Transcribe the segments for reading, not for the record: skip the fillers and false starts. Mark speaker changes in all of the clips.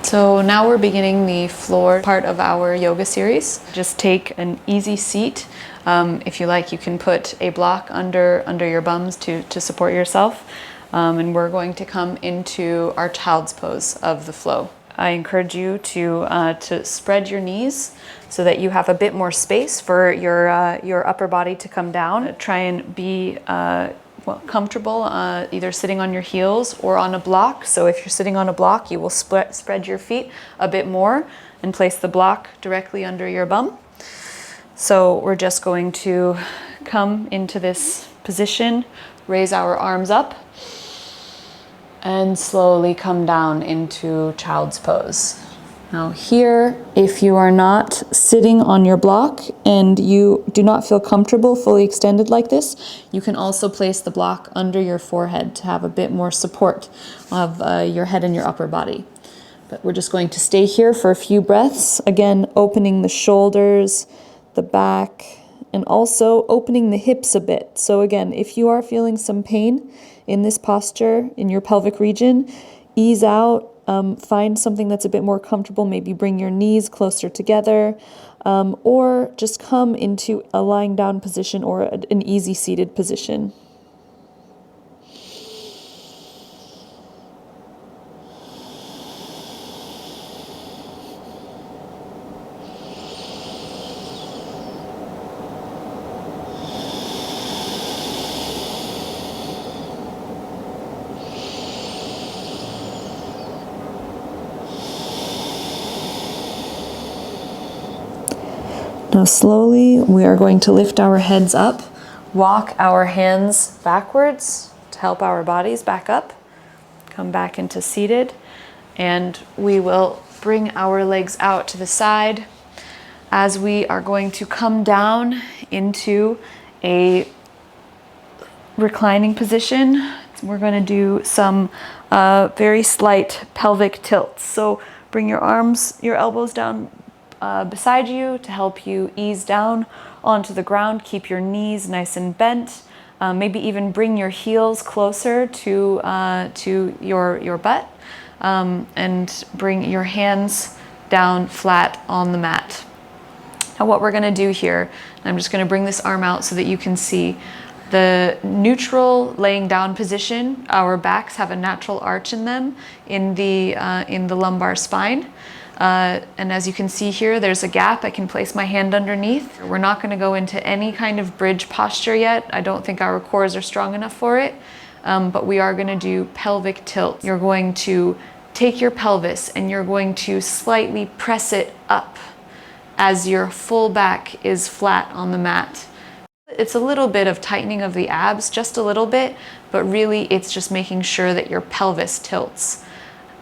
Speaker 1: So now we're beginning the floor part of our yoga series. Just take an easy seat. If you like, you can put a block under your bums to support yourself. And we're going to come into our child's pose of the flow. I encourage you to spread your knees so that you have a bit more space for your upper body to come down. Try and be comfortable either sitting on your heels or on a block. So if you're sitting on a block, you will spread your feet a bit more and place the block directly under your bum. So we're just going to come into this position, raise our arms up, and slowly come down into child's pose. Now here, if you are not sitting on your block and you do not feel comfortable fully extended like this, you can also place the block under your forehead to have a bit more support of your head and your upper body. But we're just going to stay here for a few breaths. Again, opening the shoulders, the back, and also opening the hips a bit. So again, if you are feeling some pain in this posture, in your pelvic region, ease out. Find something that's a bit more comfortable. Maybe bring your knees closer together, or just come into a lying down position or an easy seated position. Now slowly we are going to lift our heads up, walk our hands backwards to help our bodies back up, come back into seated, and we will bring our legs out to the side as we are going to come down into a reclining position. We're going to do some very slight pelvic tilts. So bring your arms, your elbows down beside you to help you ease down onto the ground. Keep your knees nice and bent. Maybe even bring your heels closer to your butt, and bring your hands down flat on the mat. Now what we're going to do here, I'm just going to bring this arm out so that you can see the neutral laying down position. Our backs have a natural arch in them in the lumbar spine. And as you can see here, there's a gap. I can place my hand underneath. We're not going to go into any kind of bridge posture yet. I don't think our cores are strong enough for it, but we are going to do pelvic tilt. You're going to take your pelvis and you're going to slightly press it up as your full back is flat on the mat. It's a little bit of tightening of the abs, just a little bit, but really it's just making sure that your pelvis tilts.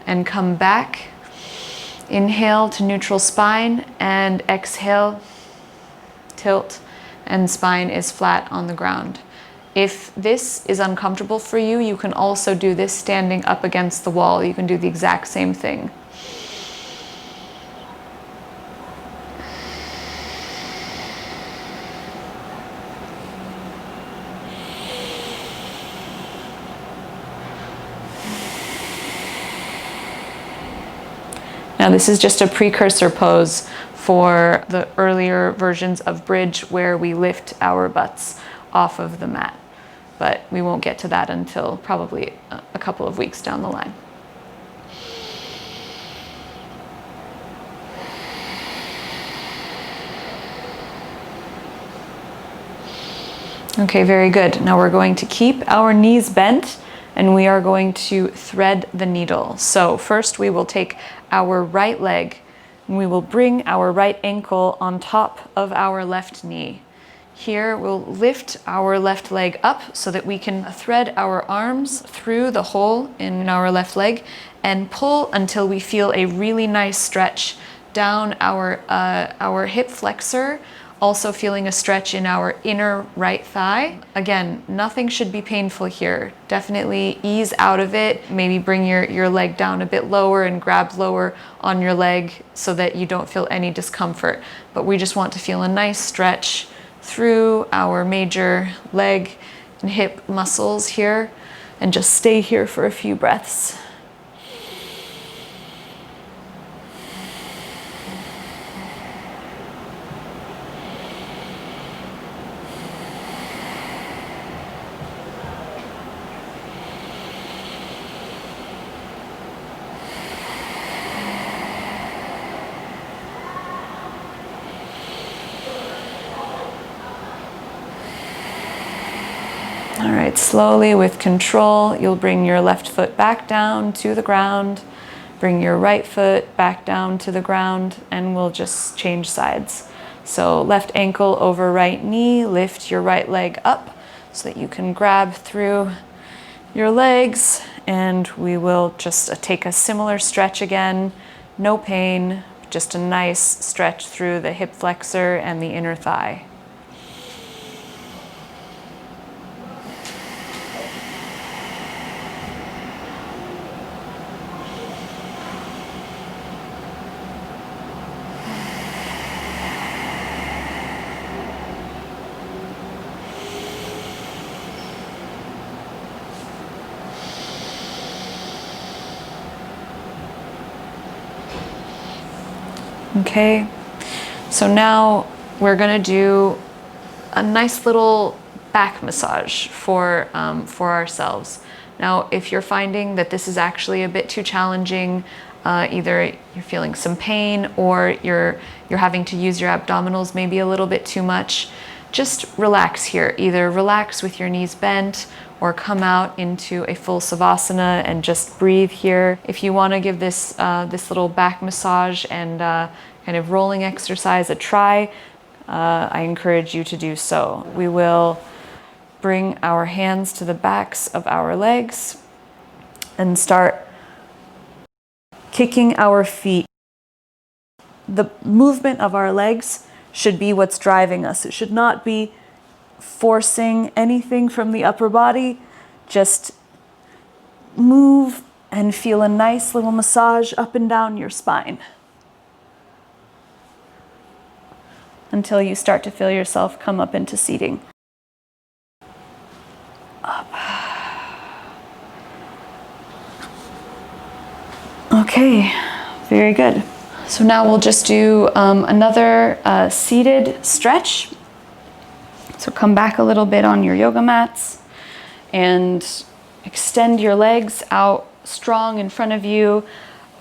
Speaker 1: And come back. Inhale to neutral spine, and exhale, tilt, and spine is flat on the ground. If this is uncomfortable for you, you can also do this standing up against the wall. You can do the exact same thing. Now this is just a precursor pose for the earlier versions of bridge where we lift our butts off of the mat, but we won't get to that until probably a couple of weeks down the line. Okay, very good. Now we're going to keep our knees bent and we are going to thread the needle. So first we will take our right leg and we will bring our right ankle on top of our left knee. Here we'll lift our left leg up so that we can thread our arms through the hole in our left leg and pull until we feel a really nice stretch down our hip flexor, also feeling a stretch in our inner right thigh. Again, nothing should be painful here. Definitely ease out of it. Maybe bring your leg down a bit lower and grab lower on your leg so that you don't feel any discomfort. But we just want to feel a nice stretch through our major leg and hip muscles here, and just stay here for a few breaths. slowly, with control, you'll bring your left foot back down to the ground, bring your right foot back down to the ground, and we'll just change sides. So left ankle over right knee, lift your right leg up so that you can grab through your legs, and we will just take a similar stretch again. No pain, just a nice stretch through the hip flexor and the inner thigh. Okay, so now we're gonna do a nice little back massage for ourselves. Now, if you're finding that this is actually a bit too challenging, either you're feeling some pain or you're having to use your abdominals maybe a little bit too much, just relax here. Either relax with your knees bent or come out into a full savasana and just breathe here. If you want to give this this little back massage and kind of rolling exercise a try, I encourage you to do so. We will bring our hands to the backs of our legs and start kicking our feet. The movement of our legs should be what's driving us. It should not be forcing anything from the upper body. Just move and feel a nice little massage up and down your spine until you start to feel yourself come up into seating. Up. Okay, very good. So now we'll just do another seated stretch. So come back a little bit on your yoga mats and extend your legs out strong in front of you.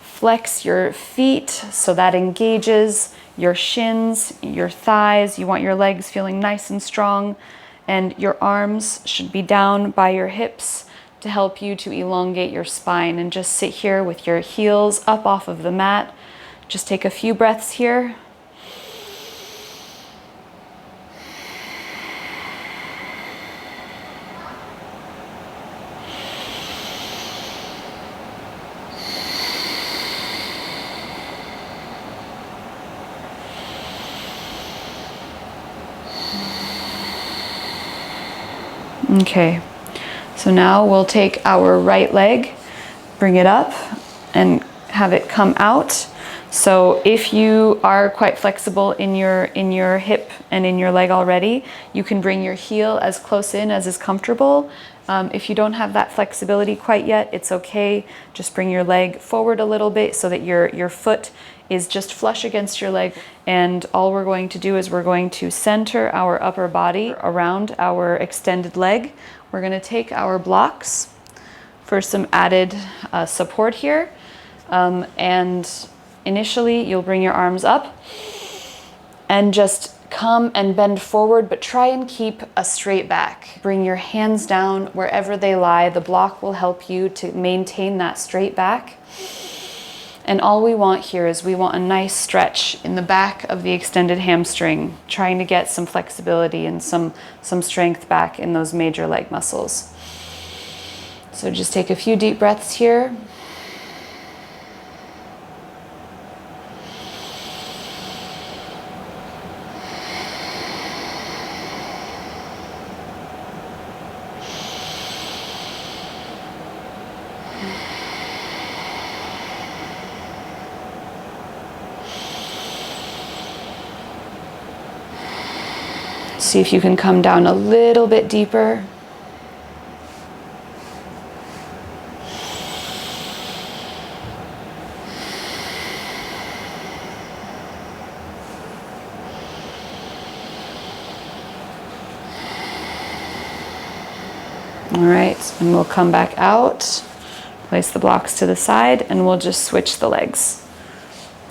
Speaker 1: Flex your feet so that engages your shins, your thighs. You want your legs feeling nice and strong, and your arms should be down by your hips to help you to elongate your spine. And just sit here with your heels up off of the mat. Just take a few breaths here. Okay, so now we'll take our right leg, bring it up, and have it come out. So if you are quite flexible in your hip and in your leg already, you can bring your heel as close in as is comfortable. If you don't have that flexibility quite yet, it's okay. Just bring your leg forward a little bit so that your foot is just flush against your leg. And all we're going to do is we're going to center our upper body around our extended leg. We're going to take our blocks for some added support here. And initially, you'll bring your arms up and just come and bend forward, but try and keep a straight back. Bring your hands down wherever they lie. The block will help you to maintain that straight back. And all we want here is we want a nice stretch in the back of the extended hamstring, trying to get some flexibility and some strength back in those major leg muscles. So just take a few deep breaths here. See if you can come down a little bit deeper. All right, and we'll come back out, place the blocks to the side, and we'll just switch the legs.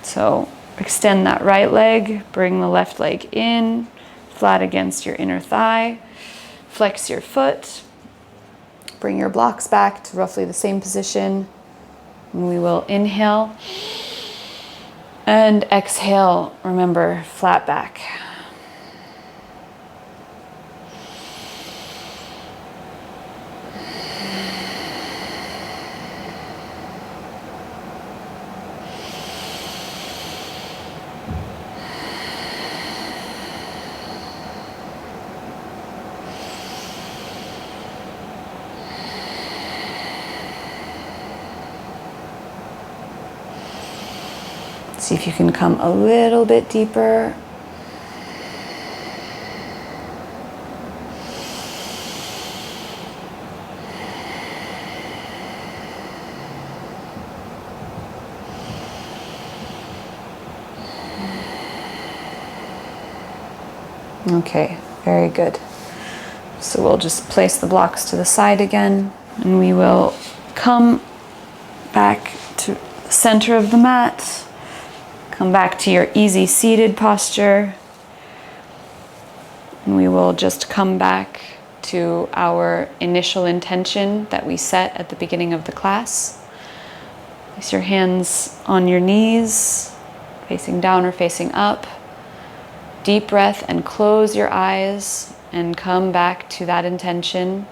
Speaker 1: So extend that right leg, bring the left leg in, flat against your inner thigh, flex your foot, Bring your blocks back to roughly the same position. And we will inhale and exhale. Remember, flat back. See if you can come a little bit deeper. Okay, very good. So we'll just place the blocks to the side again, and we will come back to the center of the mat. Come back to your easy seated posture. And we will just come back to our initial intention that we set at the beginning of the class. Place your hands on your knees, facing down or facing up. Deep breath and close your eyes and come back to that intention,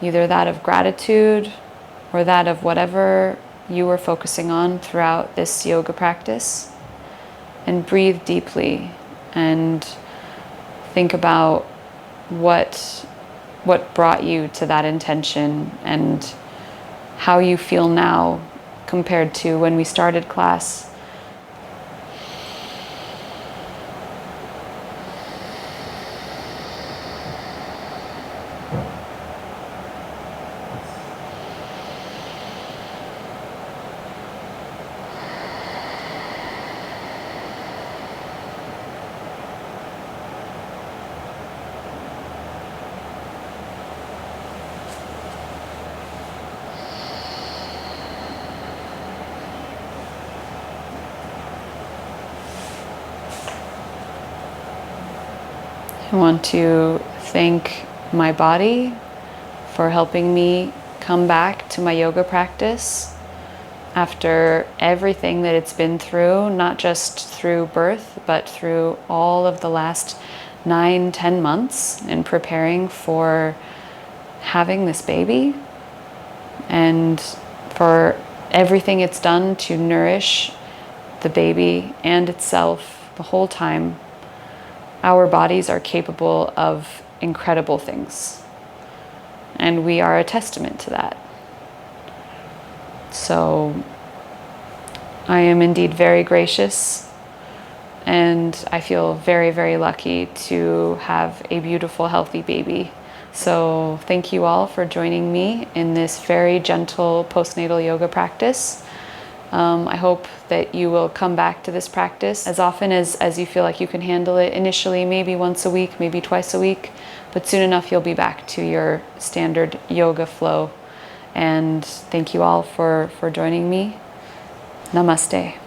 Speaker 1: either that of gratitude or that of whatever you are focusing on throughout this yoga practice. And breathe deeply and think about what brought you to that intention and how you feel now compared to when we started class. I want to thank my body for helping me come back to my yoga practice after everything that it's been through, not just through birth, but through all of the last 9-10 months in preparing for having this baby, and for everything it's done to nourish the baby and itself the whole time. Our bodies are capable of incredible things, and we are a testament to that. So I am indeed very gracious, and I feel very, very lucky to have a beautiful, healthy baby. So thank you all for joining me in this very gentle postnatal yoga practice. I hope that you will come back to this practice as often as you feel like you can handle it. Initially, maybe once a week, maybe twice a week, but soon enough you'll be back to your standard yoga flow. And thank you all for joining me. Namaste.